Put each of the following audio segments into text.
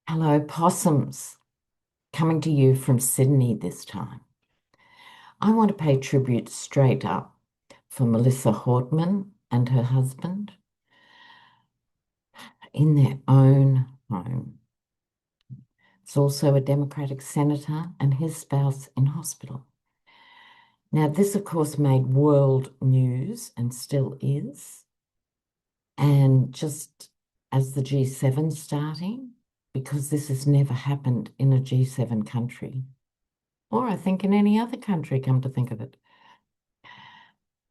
Hello, possums, coming to you from Sydney this time. I want to pay tribute straight up for Melissa Hortman and her husband in their own home. It's also a Democratic senator and his spouse in hospital. Now, this, of course, made world news and still is. And just as the G7 starting, because this has never happened in a G7 country, or I think in any other country, come to think of it.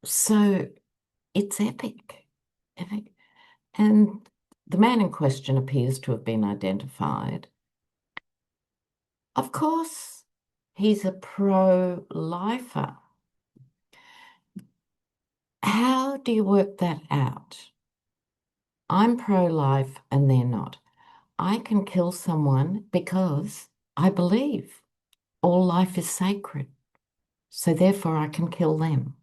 So it's epic, epic. And the man in question appears to have been identified. Of course, he's a pro-lifer. How do you work that out? I'm pro-life and they're not. I can kill someone because I believe all life is sacred. So therefore I can kill them.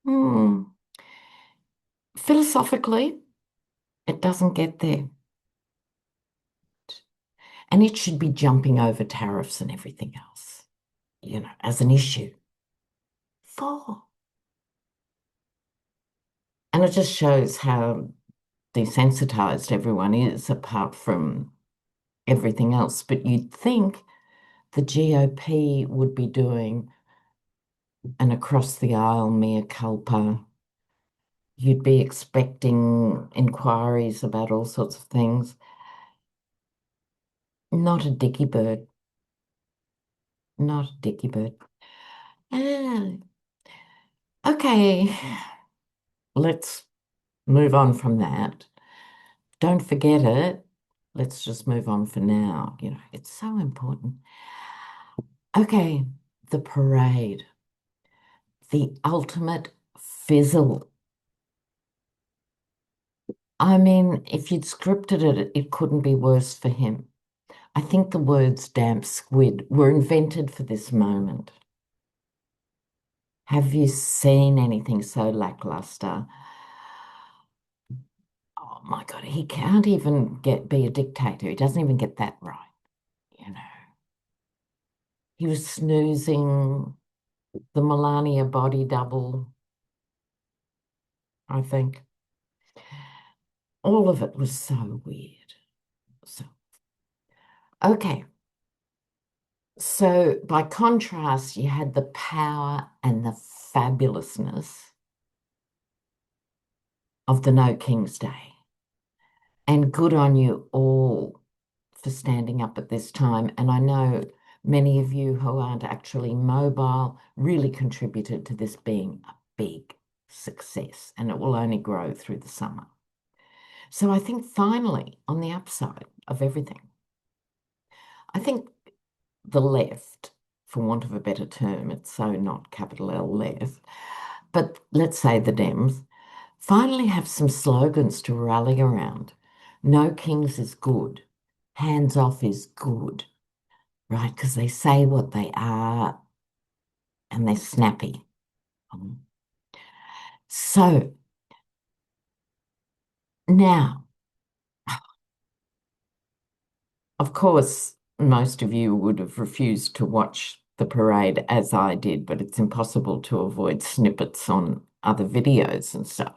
Hmm. Philosophically, it doesn't get there. And it should be jumping over tariffs and everything else, as an issue. Four. And it just shows how desensitized everyone is apart from everything else. But you'd think the GOP would be doing an across the aisle mea culpa. You'd be expecting inquiries about all sorts of things. Not a dicky bird. Not a dicky bird. Ah, okay, let's move on from that. Don't forget it. Let's just move on for now. It's so important. Okay, the parade, the ultimate fizzle. I mean, if you'd scripted it, it couldn't be worse for him. I think the words damp squid were invented for this moment. Have you seen anything so lackluster? Oh my God, he can't even be a dictator. He doesn't even get that right, you know. He was snoozing the Melania body double, I think. All of it was so weird. So, okay. So, by contrast, you had the power and the fabulousness of the No King's Day. And good on you all for standing up at this time. And I know many of you who aren't actually mobile really contributed to this being a big success, and it will only grow through the summer. So I think finally, on the upside of everything, I think the left, for want of a better term, it's so not capital L left, but let's say the Dems, finally have some slogans to rally around. No kings is good. Hands off is good, right? Because they say what they are and they're snappy. Um, So now, of course, most of you would have refused to watch the parade as I did, but it's impossible to avoid snippets on other videos and stuff.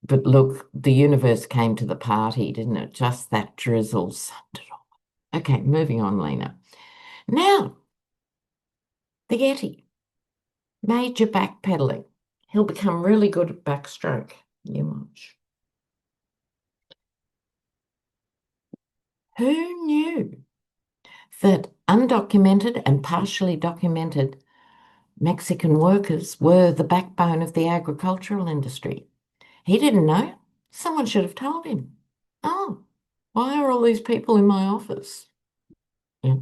But look, the universe came to the party, didn't it? Just that drizzle summed it all. Okay, moving on, Lena. Now, the Yeti, major backpedaling. He'll become really good at backstroke. You watch. Who knew that undocumented and partially documented Mexican workers were the backbone of the agricultural industry? He didn't know. Someone should have told him. Oh, why are all these people in my office? Yeah.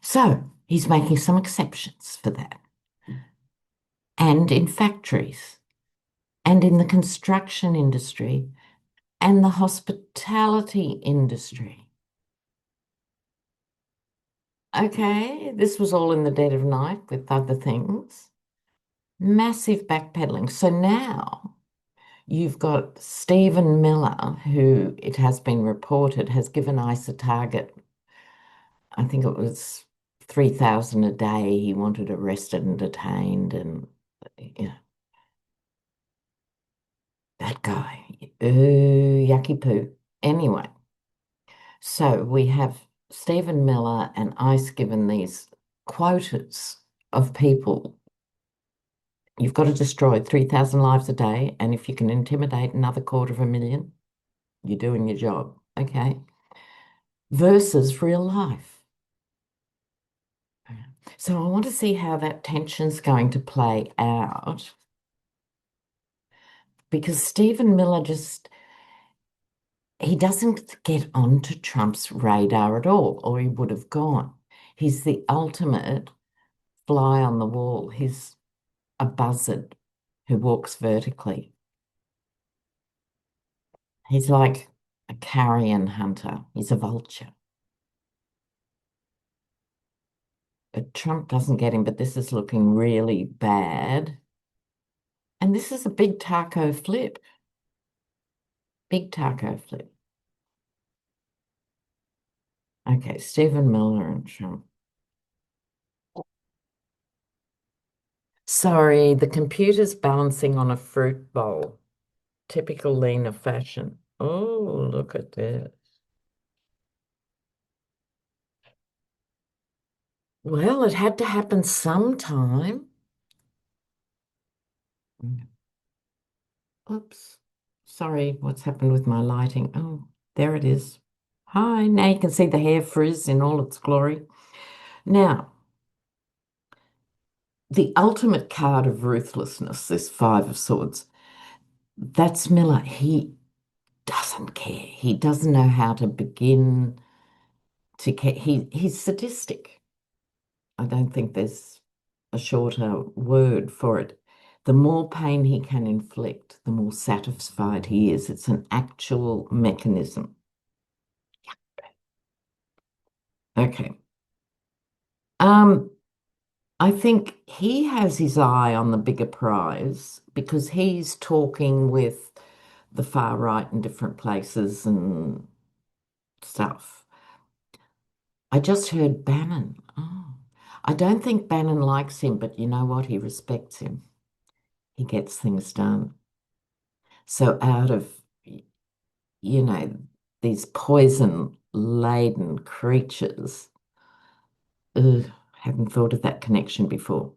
So he's making some exceptions for that. And in factories, and in the construction industry, and the hospitality industry. Okay, this was all in the dead of night with other things. Massive backpedaling. So now You've got Stephen Miller, who it has been reported has given ICE a target. I think it was 3,000 a day he wanted arrested and detained, and yeah, that guy. Yucky poo. Anyway, so we have Stephen Miller and ICE given these quotas of people. You've got to destroy 3,000 lives a day, and if you can intimidate another 250,000, you're doing your job. Okay. Versus real life. So I want to see how that tension's going to play out because Stephen Miller just he doesn't get onto Trump's radar at all, or he would have gone. He's the ultimate fly on the wall. He's a buzzard who walks vertically. He's like a carrion hunter. He's a vulture. But Trump doesn't get him, but this is looking really bad. And this is a big taco flip. Big taco flip. Okay, Stephen Miller and Trump. Sorry, the computer's balancing on a fruit bowl. Typical Lena fashion. Oh, look at this. Well, it had to happen sometime. Oops. Sorry, what's happened with my lighting? Oh, there it is. Hi, now you can see the hair frizz in all its glory. Now, the ultimate card of ruthlessness, this Five of Swords, that's Miller. He doesn't care. He doesn't know how to begin to care. He's sadistic. I don't think there's a shorter word for it. The more pain he can inflict, the more satisfied he is. It's an actual mechanism. Okay. Um, I think he has his eye on the bigger prize because he's talking with the far right in different places and stuff. I just heard Bannon. Oh, I don't think Bannon likes him, but you know what? He respects him. He gets things done. So out of, you know, these poison-laden creatures, ugh, hadn't thought of that connection before.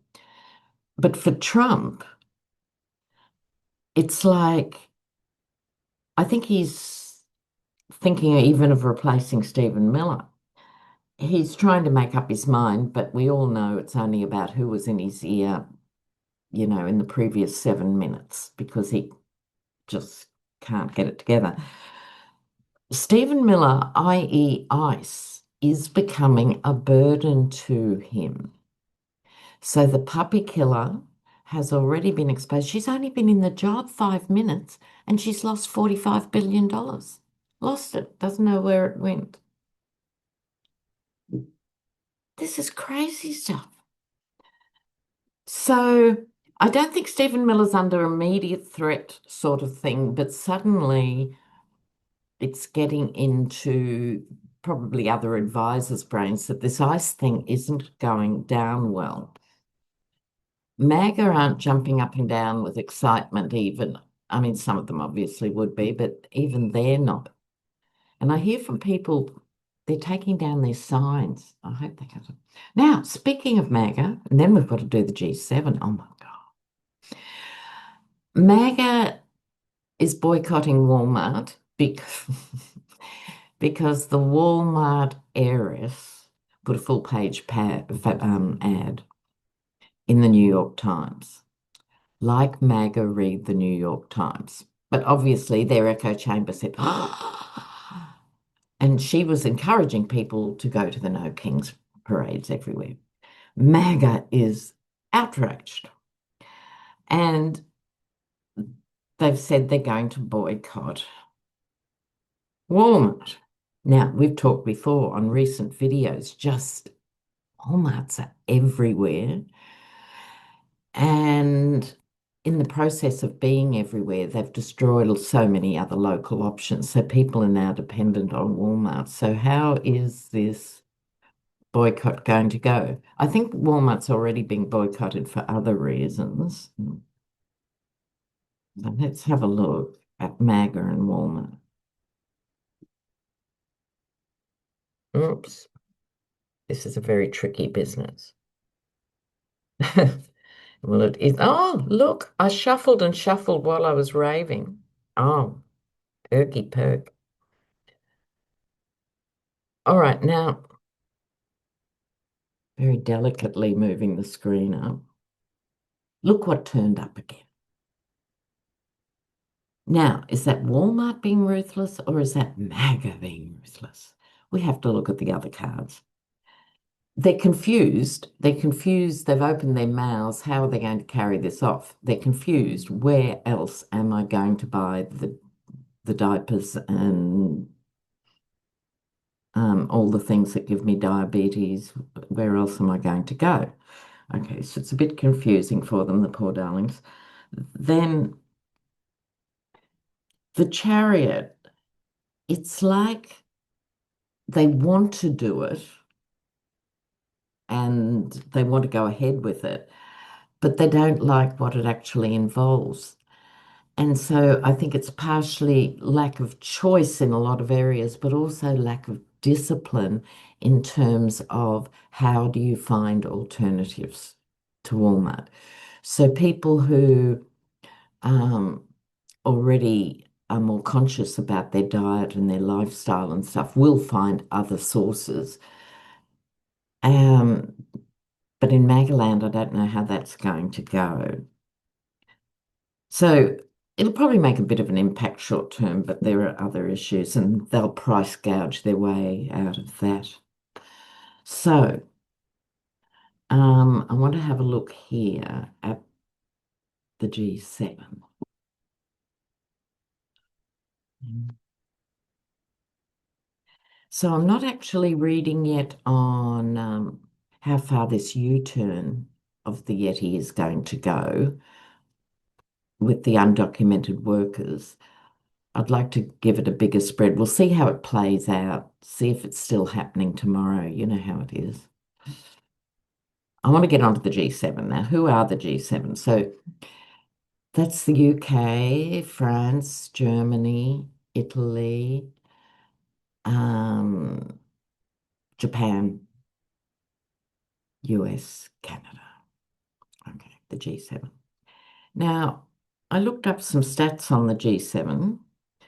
But for Trump, it's like, I think he's thinking even of replacing Stephen Miller. He's trying to make up his mind, but we all know it's only about who was in his ear, in the previous 7 minutes because he just can't get it together. Stephen Miller, i.e., ICE, is becoming a burden to him. So the puppy killer has already been exposed. She's only been in the job 5 minutes and she's lost $45 billion. Lost it, doesn't know where it went. This is crazy stuff. So I don't think Stephen Miller's under immediate threat sort of thing, but suddenly it's getting into probably other advisors' brains that this ICE thing isn't going down well. MAGA aren't jumping up and down with excitement even. I mean, some of them obviously would be, but even they're not. And I hear from people, they're taking down their signs. I hope they can. Now, speaking of MAGA, and then we've got to do the G7. Oh my God. MAGA is boycotting Walmart because the Walmart heiress put a full page ad in the New York Times. Like MAGA, read the New York Times. But obviously, their echo chamber said, and she was encouraging people to go to the No Kings parades everywhere. MAGA is outraged. And they've said they're going to boycott Walmart. Now, we've talked before on recent videos, just Walmarts are everywhere. And in the process of being everywhere, they've destroyed so many other local options. So people are now dependent on Walmart. So how is this boycott going to go? I think Walmart's already been boycotted for other reasons. So let's have a look at MAGA and Walmart. Oops, this is a very tricky business. Well, it is. Oh, look, I shuffled and shuffled while I was raving. Oh, erky perk. All right, now, very delicately moving the screen up. Look what turned up again. Now, is that Walmart being ruthless or is that MAGA being ruthless? We have to look at the other cards. They're confused. They're confused. They've opened their mouths. How are they going to carry this off? They're confused. Where else am I going to buy the diapers and all the things that give me diabetes? Where else am I going to go? Okay, so it's a bit confusing for them, the poor darlings. Then the chariot, it's like they want to do it and they want to go ahead with it, but they don't like what it actually involves. And so I think it's partially lack of choice in a lot of areas, but also lack of discipline in terms of how do you find alternatives to Walmart. So people who um, already are more conscious about their diet and their lifestyle and stuff will find other sources. Um, but in Magaland, I don't know how that's going to go. So it'll probably make a bit of an impact short term, but there are other issues and they'll price gouge their way out of that. So I want to have a look here at the G7. So I'm not actually reading yet on how far this U-turn of the Yeti is going to go with the undocumented workers. I'd like to give it a bigger spread. We'll see how it plays out, see if it's still happening tomorrow. You know how it is. I want to get onto the G7 now. Who are the G7? So that's the UK, France, Germany, Italy, um, Japan, US, Canada. Okay, the G7. Now, I looked up some stats on the G7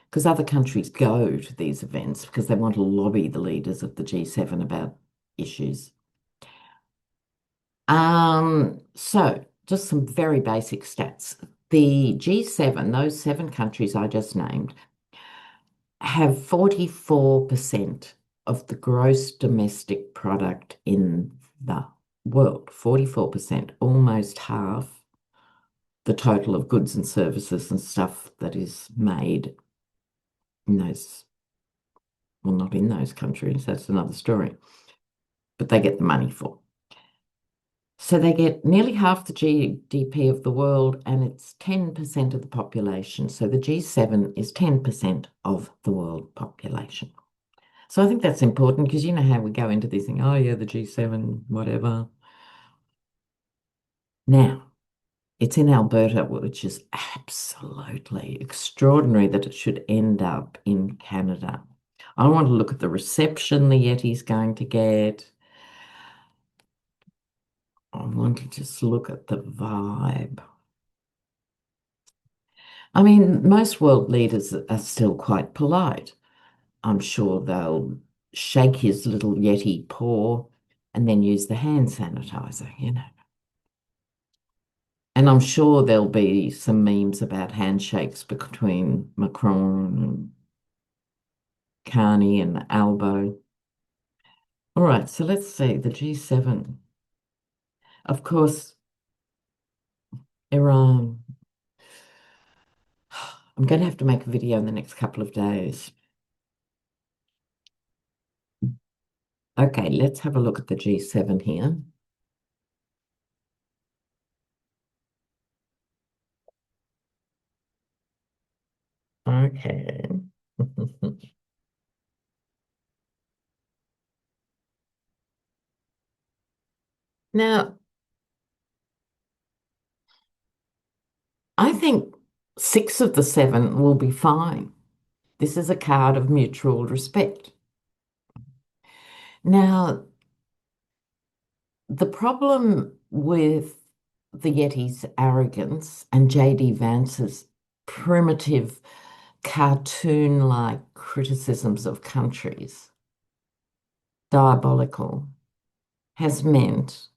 because other countries go to these events because they want to lobby the leaders of the G7 about issues. So just some very basic stats. The G7, those seven countries I just named, have 44% of the gross domestic product in the world. 44%, almost half the total of goods and services and stuff that is made in those, well, not in those countries, that's another story, but they get the money for. So they get nearly half the GDP of the world, and it's 10% of the population. So the G7 is 10% of the world population. So I think that's important because you know how we go into this thing, oh yeah, the G7, whatever. Now, it's in Alberta, which is absolutely extraordinary that it should end up in Canada. I want to look at the reception the Yeti's going to get. I want to just look at the vibe. I mean, most world leaders are still quite polite. I'm sure they'll shake his little Yeti paw and then use the hand sanitizer, you know. And I'm sure there'll be some memes about handshakes between Macron and Carney and Albo. All right, so let's see the G7. Of course, Iran. I'm going to have to make a video in the next couple of days. Okay, let's have a look at the G7 here. Okay. Now, I think six of the seven will be fine. This is a card of mutual respect. Now, the problem with the Yeti's arrogance and JD Vance's primitive cartoon-like criticisms of countries, diabolical, has meant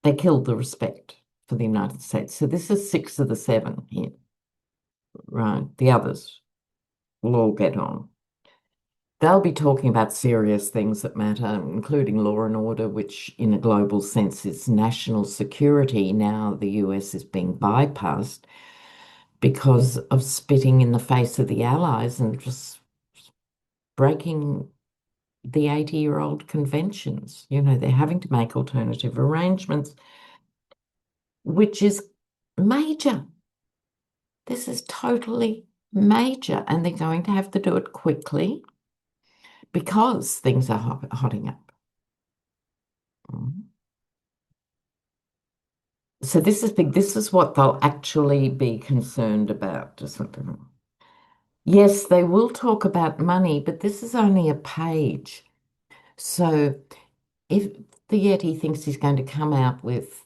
they killed the respect for the United States. So this is six of the seven here, right? The others will all get on. They'll be talking about serious things that matter, including law and order, which in a global sense is national security. Now the US is being bypassed because of spitting in the face of the Allies and just breaking the 80-year-old conventions. You know, they're having to make alternative arrangements, which is major. This is totally major, and they're going to have to do it quickly because things are hotting up. Mm. So this is big. This is what they'll actually be concerned about. Yes, they will talk about money, but this is only a page. So if the Yeti thinks he's going to come out with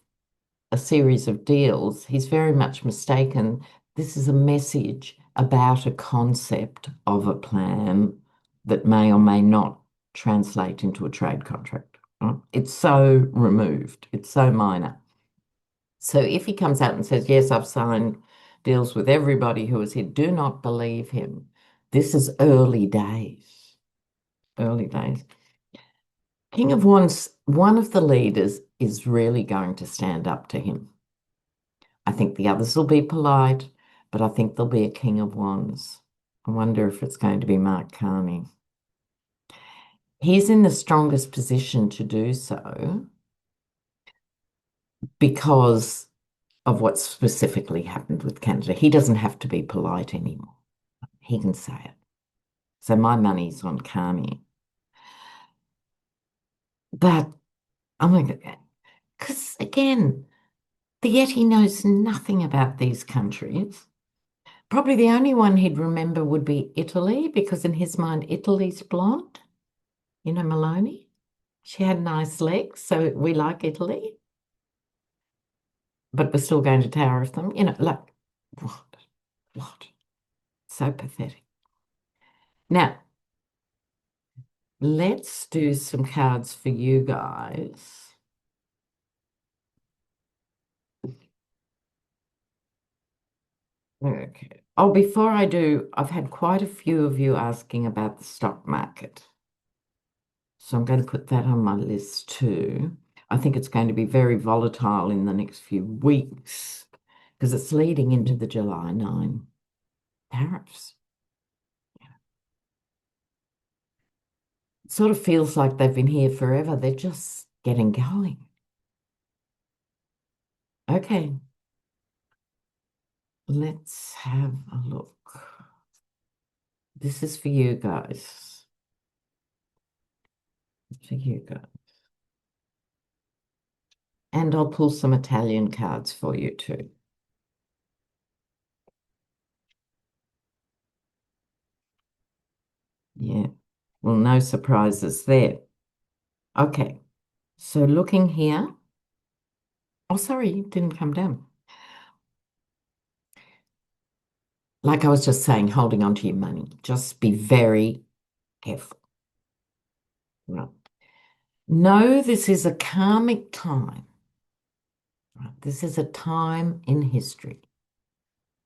a series of deals, he's very much mistaken. This is a message about a concept of a plan that may or may not translate into a trade contract. Right? It's so removed, it's so minor. So if he comes out and says, yes, I've signed deals with everybody who is here, do not believe him. This is early days, early days. King of Wands, one of the leaders is really going to stand up to him. I think the others will be polite, but I think there'll be a King of Wands. I wonder if it's going to be Mark Carney. He's in the strongest position to do so because of what specifically happened with Canada. He doesn't have to be polite anymore. He can say it. So my money's on Carney. But oh my God, because again, the Yeti knows nothing about these countries. Probably the only one he'd remember would be Italy, because in his mind, Italy's blonde. You know, Maloney? She had nice legs, so we like Italy, but we're still going to tariff them. You know, like, what? What? So pathetic. Now, let's do some cards for you guys. Okay. Oh, before I do, I've had quite a few of you asking about the stock market. So I'm going to put that on my list too. I think it's going to be very volatile in the next few weeks because it's leading into the July 9 tariffs. It sort of feels like they've been here forever. They're just getting going. Okay, let's have a look. This is for you guys. For you guys. And I'll pull some Italian cards for you too. Yeah, well, no surprises there. Okay, so looking here. Oh, sorry, it didn't come down. Like I was just saying, holding on to your money. Just be very careful. Right. No, this is a karmic time. Right. This is a time in history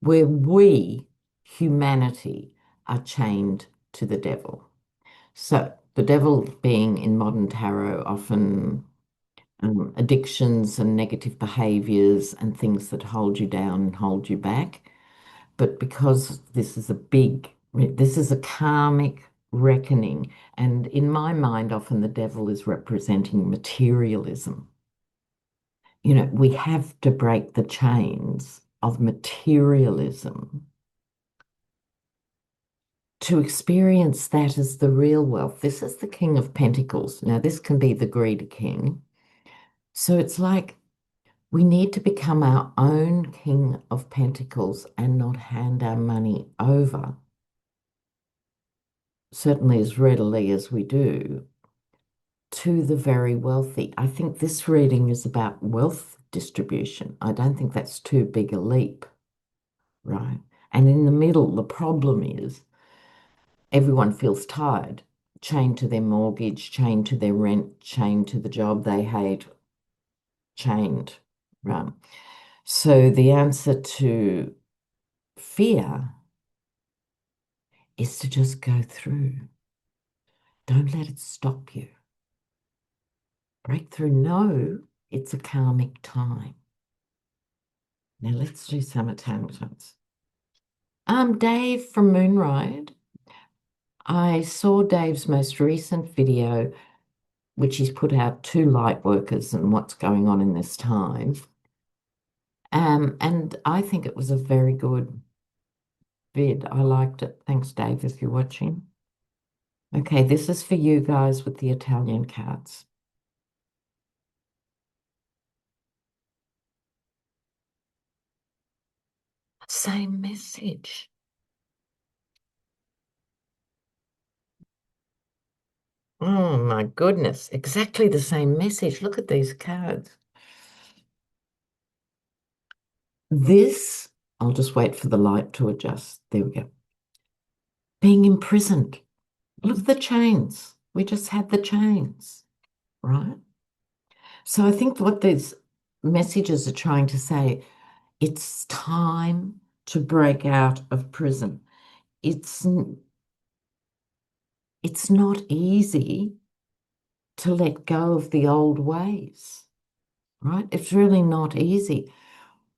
where we, humanity, are chained to the devil. So the devil being in modern tarot often addictions and negative behaviors and things that hold you down and hold you back. But because this is a karmic reckoning. And in my mind, often the devil is representing materialism. You know, we have to break the chains of materialism to experience that as the real wealth. This is the King of Pentacles. Now, this can be the greedy king. So it's like we need to become our own King of Pentacles and not hand our money over, certainly as readily as we do, to the very wealthy. I think this reading is about wealth distribution. I don't think that's too big a leap, right? And in the middle, the problem is everyone feels tired, chained to their mortgage, chained to their rent, chained to the job they hate, chained, right? So the answer to fear is to just go through. Don't let it stop you. Breakthrough, no, it's a karmic time. Now let's do some intelligence. Dave from Moonride. I saw Dave's most recent video, which he's put out to light workers and what's going on in this time. And I think it was a very good vid. I liked it. Thanks, Dave, if you're watching. Okay, this is for you guys with the Italian cards. Same message. Oh my goodness, exactly the same message. Look at these cards. This, I'll just wait for the light to adjust. There we go. Being imprisoned. Look at the chains. We just had the chains, right? So I think what these messages are trying to say, it's time to break out of prison. It's it's not easy to let go of the old ways, right? It's really not easy.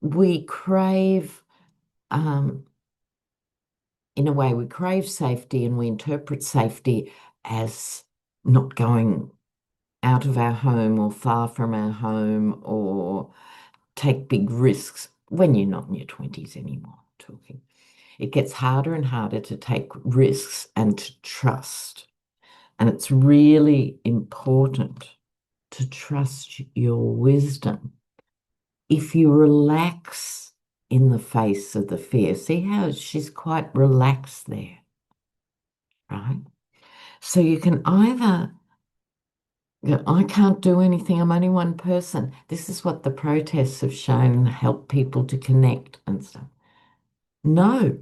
We crave, um, in a way, we crave safety and we interpret safety as not going out of our home or far from our home or take big risks when you're not in your 20s anymore. Talking. It gets harder and harder to take risks and to trust. And it's really important to trust your wisdom. If you relax in the face of the fear, see how she's quite relaxed there, right? So you can either go, I can't do anything, I'm only one person. This is what the protests have shown, help people to connect and stuff. Know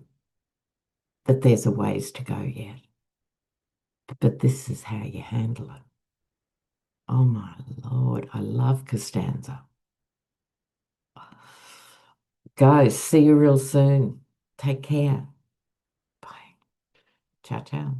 that there's a ways to go yet, but this is how you handle it. Oh my Lord, I love Costanza. Guys, see you real soon. Take care. Bye. Ciao, ciao.